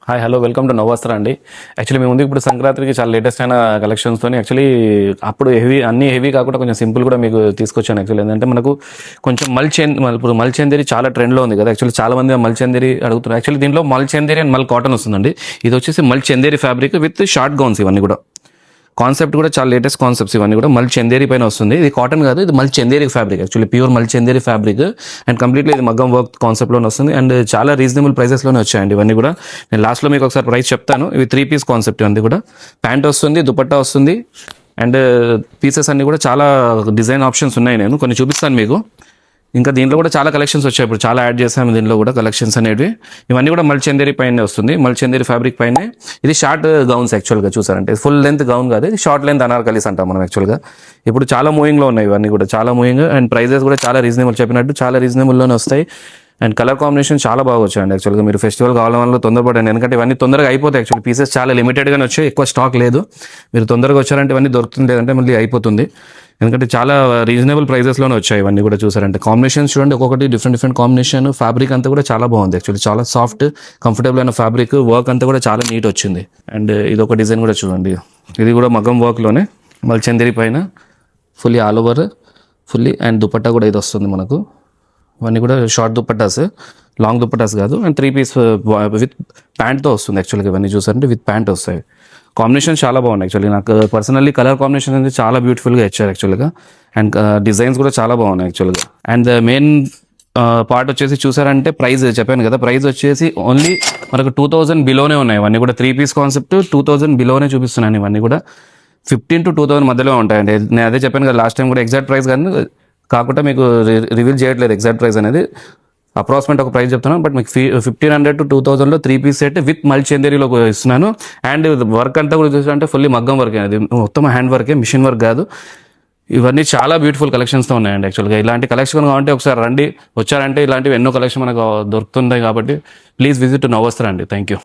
Hi hello welcome to నవవస్త్ర అండి. Actually మేము ముందు ఇప్పుడు సంక్రాంతికి చాలా లేటెస్ట్ అయిన కలెక్షన్స్తో యాక్చువల్లీ అప్పుడు అన్ని హెవీ కాకుండా కొంచెం సింపుల్ కూడా మీకు తీసుకొచ్చాను. యాక్చువల్లీ ఏంటంటే మనకు కొంచెం ఇప్పుడు మల్చందేరి చాలా ట్రెండ్లో ఉంది కదా. యాక్చువల్లీ చాలా మంది మల్చందేరి అడుగుతున్నారు. యాక్చువల్లీ దీంట్లో మల్చందేరి అండ్ మల్ కాటన్ వస్తుందండి. ఇది వచ్చేసి మల్చందేరి ఫ్యాబ్రిక్ విత్ షార్ట్ గౌన్స్. ఇవన్నీ కూడా కాన్సెప్ట్ కూడా చాలా లేటెస్ట్ కాన్సెప్ట్స్. ఇవన్నీ కూడా మల్ చందేరి పైన వస్తుంది. ఇది కాటన్ కాదు, ఇది మల్ చందేరి ఫ్యాబ్రిక్. యాక్చువల్లీ ప్యూర్ మల్ చందేరి ఫ్యాబ్రిక్ అండ్ కంప్లీట్లీ ఇది మగ్గం వర్క్ కాన్సెప్ట్లోనే వస్తుంది అండ్ చాలా రీజనబుల్ ప్రైసెస్లోనే వచ్చాయండి ఇవన్నీ కూడా. నేను లాస్ట్లో మీకు ఒకసారి ప్రైస్ చెప్తాను. ఇవి 3 పీస్ కాన్సెప్ట్ ఇవన్నీ కూడా. ప్యాంట్ వస్తుంది, దుపట్టా వస్తుంది అండ్ పీసెస్ అన్ని కూడా చాలా డిజైన్ ఆప్షన్స్ ఉన్నాయి. నేను కొన్ని చూపిస్తాను మీకు. ఇంకా దీంట్లో కూడా చాలా కలెక్షన్స్ వచ్చాయి. ఇప్పుడు చాలా యాడ్ చేసాము దీంట్లో కూడా కలెక్షన్స్ అనేవి. ఇవన్నీ కూడా మల్చందేరి పైన వస్తుంది, మల్చందేరి ఫ్యాబ్రిక్ పైన. ఇది షార్ట్ గౌన్స్ యాక్చువల్గా చూసారంటే ఫుల్ లెంత్ గౌన్ కాదు, ఇది షార్ట్ లెంత్ అనార్కలీస్ అంటాం మనం యాక్చువల్గా. ఇప్పుడు చాలా మూవింగ్లో ఉన్నాయి ఇవన్నీ కూడా, చాలా మూవింగ్ అండ్ ప్రైజెస్ కూడా చాలా రీజనబుల్. చెప్పినట్టు చాలా రీజనబుల్లోనే వస్తాయి అండ్ కలర్ కాంబినేషన్ చాలా బాగా వచ్చాయండి. యాక్చువల్గా మీరు ఫెస్టివల్ కావాలని వల్ల తొందరపడండి, ఎందుకంటే ఇవన్నీ తొందరగా అయిపోతాయి. యాక్చువల్లీ పీసెస్ చాలా లిమిటెడ్గానే వచ్చాయి, ఎక్కువ స్టాక్ లేదు. మీరు తొందరగా వచ్చారంటే ఇవన్నీ దొరుకుతుంది, లేదంటే మళ్ళీ అయిపోతుంది. ఎందుకంటే చాలా రీజనబుల్ ప్రైజెస్లోనే వచ్చాయి ఇవన్నీ కూడా. చూసారంటే కాంబినేషన్స్ చూడండి, ఒక్కొక్కటి డిఫరెంట్ కాంబినేషన్. ఫ్యాబ్రిక్ అంతా కూడా చాలా బాగుంది యాక్చువల్లీ, చాలా సాఫ్ట్ కంఫర్టబుల్ అయిన ఫ్యాబ్రిక్. వర్క్ అంతా కూడా చాలా నీట్ వచ్చింది అండ్ ఇది ఒక డిజైన్ కూడా చూడండి. ఇది కూడా మగ్గం వర్క్లోనే మల్చందేరి పైన fully all over fully and dupatta కూడా ఇది వస్తుంది మనకు. ఇవన్నీ కూడా షార్ట్ దుపట్టాస్, లాంగ్ దుపట్టాస్ కాదు. అండ్ 3 పీస్ విత్ ప్యాంట్తో వస్తుంది యాక్చువల్గా. ఇవన్నీ చూసారంటే విత్ ప్యాంట్ వస్తాయి. కాంబినేషన్ చాలా బాగుంది యాక్చువల్లీ. నాకు పర్సనల్లీ కలర్ కాంబినేషన్ అనేది చాలా బ్యూటిఫుల్గా ఇచ్చారు యాక్చువల్గా అండ్ డిజైన్స్ కూడా చాలా బాగున్నాయి యాక్చువల్గా. అండ్ మెయిన్ పార్ట్ వచ్చేసి చూసారంటే ప్రైస్ చెప్పాను కదా, ప్రైస్ వచ్చేసి ఓన్లీ మనకు 2000 బిలోనే ఉన్నాయి. ఇవన్నీ కూడా 3 పీస్ కాన్సెప్ట్ 2000 బిలోనే చూపిస్తున్నాను. ఇవన్నీ కూడా 15 to 2000 మధ్యలో ఉంటాయండి. నేను అదే చెప్పాను కదా లాస్ట్ టైం కూడా, ఎగ్జాక్ట్ ప్రైస్ కానీ కాకుండా మీకు రివీల్ చేయట్లేదు ఎగ్జాక్ట్ ప్రైస్ అనేది. అప్రాక్సిమేట్ ఒక ప్రైస్ చెప్తున్నాను, బట్ మీకు 1500 to 2000లో 3 పీస్ సెట్ విత్ మల్చందేరిలో ఇస్తున్నాను. అండ్ వర్క్ అంతా కూడా చూసారంటే ఫుల్లీ మగ్గం వర్క్, అది మొత్తం హ్యాండ్ వర్కే, మిషన్ వర్క్ కాదు. ఇవన్నీ చాలా బ్యూటిఫుల్ కలెక్షన్స్తో ఉన్నాయండి యాక్చువల్గా. ఇలాంటి కలెక్షన్ కావాలంటే ఒకసారి రండి, వచ్చారంటే ఇలాంటివి ఎన్నో కలెక్షన్ మనకు దొరుకుతుంది. కాబట్టి ప్లీజ్ విజిట్ నవవస్త్ర అండి. Thank you.